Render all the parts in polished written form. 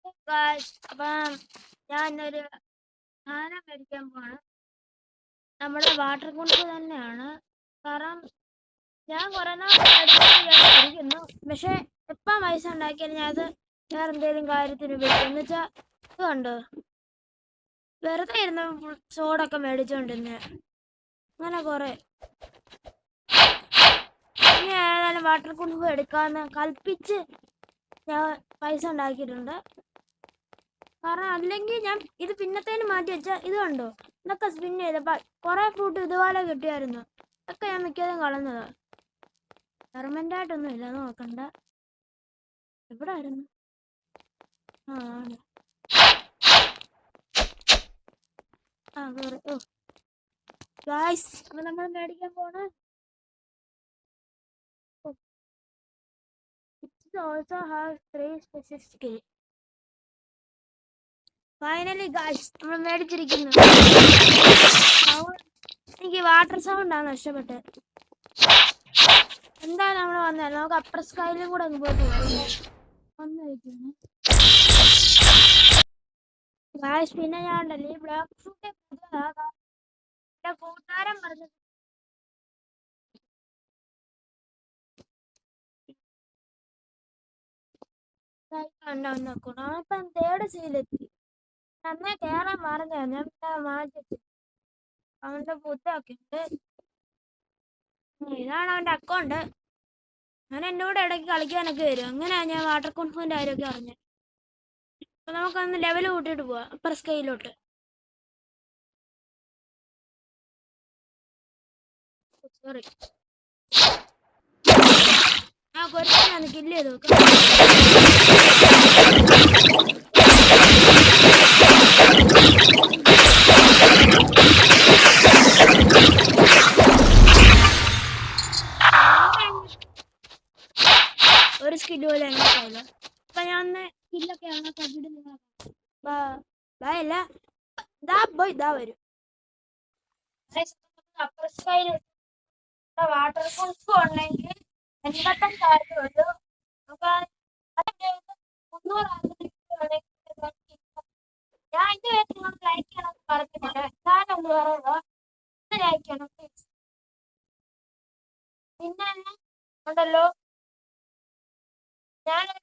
അപ്പം ഞാൻ ഇന്നൊരു സാധനം മേടിക്കാൻ പോവാണ്. നമ്മുടെ വാട്ടർ കുണ്ടർ തന്നെയാണ്. കാരണം ഞാൻ കുറെ നാൾ മേടിക്കുന്നു, പക്ഷെ എപ്പം പൈസ ഉണ്ടാക്കിയാലും ഞാൻ അത് വേറെ എന്തെങ്കിലും കാര്യത്തിന് ഉപയോഗിക്കും. എന്ന് വെച്ചാൽ ഇത് കണ്ടോ, വെറുതെ ഇരുന്ന് സോഡൊക്കെ മേടിച്ചോണ്ടിരുന്നെ അങ്ങനെ കുറെ. ഇനി ഏതായാലും വാട്ടർ കുണ്ടർ എടുക്കാന്ന് കൽപ്പിച്ച് ഞാൻ പൈസ ഉണ്ടാക്കിയിട്ടുണ്ട്. കാരണം അല്ലെങ്കിൽ ഞാൻ ഇത് പിന്നത്തേന് മാറ്റി വെച്ചാൽ ഇത് കണ്ടോ, ഇതൊക്കെ സ്പിൻ ചെയ്തപ്പോൾ കുറെ ഫ്രൂട്ട് ഇതുപോലെ കിട്ടിയായിരുന്നു. ഇതൊക്കെ ഞാൻ മിക്കതും കളഞ്ഞതാ. പെർമനന്റ് ആയിട്ടൊന്നും ഇല്ല, നോക്കണ്ട. എവിടെ ആയിരുന്നു? ഗായ്സ്, അപ്പൊ നമ്മൾ മേടിക്കാൻ പോണ also have 3 special skill. Finally guys, നമ്മൾ മേടിച്ചിരിക്കുന്നു. എനിക്ക് വാട്ടർ സൗണ്ട് ആണ് ഇഷ്ടപ്പെട്ടത്. എന്തായാലും നമ്മൾ വന്നാൽ നമുക്ക് അപ്പർ സ്കൈയിലും കൂടെ അങ്ങ് പോയിട്ട് വന്നിരിക്കുന്നു ഗായ്സ്. പിന്നെ ഞാൻ ഉണ്ടല്ലോ ഈ ബ്ലാക്ക് ഫ്രൂട്ട് എന്റെ കൂട്ടുകാരൻ പറഞ്ഞു ഉണ്ടാക്കണം. ഇപ്പം 3rd സീലെത്തി. അന്നേ കേറാൻ പറഞ്ഞ ഞാൻ മാറ്റി. അവന്റെ പുത്തൊക്കെ ഉണ്ട്. ഇതാണ് അവന്റെ അക്കൗണ്ട്. ഞാൻ എൻ്റെ കൂടെ ഇടയ്ക്ക് കളിക്കാനൊക്കെ വരും. അങ്ങനെയാ ഞാൻ വാട്ടർ കോൺഫിഡന്റ് കാര്യമൊക്കെ അറിഞ്ഞത്. അപ്പൊ നമുക്കൊന്ന് ലെവൽ കൂട്ടിയിട്ട് പോവാം അപ്പർ സ്കൈയിലോട്ട്. സോറി, ആ കൊരക്കാനാണ് കില്ല് ചെയ്ത് നോക്കാം. ഒരു സ്കില്ല് പോലെ എങ്ങനെയായാലും അപ്പൊ ഞാൻ ഒന്ന് സ്കില്ലൊക്കെ അല്ല ഇതാ പോയി ഇതാ വരും. അപ്പർ സ്കൈയിൽ വാട്ടർ പ്രൂഫ് ഉണ്ടെങ്കിൽ 85,000 ഉണ്ട്. നമുക്ക് 300 ഞാൻ ഇത് നിങ്ങൾക്ക് ലൈക്ക് ചെയ്യണമെന്ന് പറഞ്ഞിട്ടുണ്ട്. ഞാനൊന്ന് പറയുക, ലൈക്ക് ചെയ്യണം പ്ലീസ്. പിന്നെ ഉണ്ടല്ലോ, ഞാനൊരു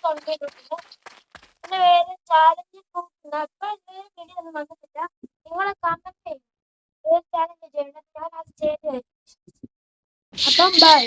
കൊണ്ടുവരുന്നുണ്ട്. എന്റെ പേര് ചാലഞ്ച് നോക്കുന്നത്. അപ്പൊ എന്തെങ്കിലും വീഡിയോ ഒന്നും വന്നിട്ടില്ല. നിങ്ങളെ കമന്റ് ചെയ്യും ഏത് ചാലഞ്ച് ചെയ്യണം, ഞാൻ അത് ചെയ്ത് തരും. അപ്പം ബൈ.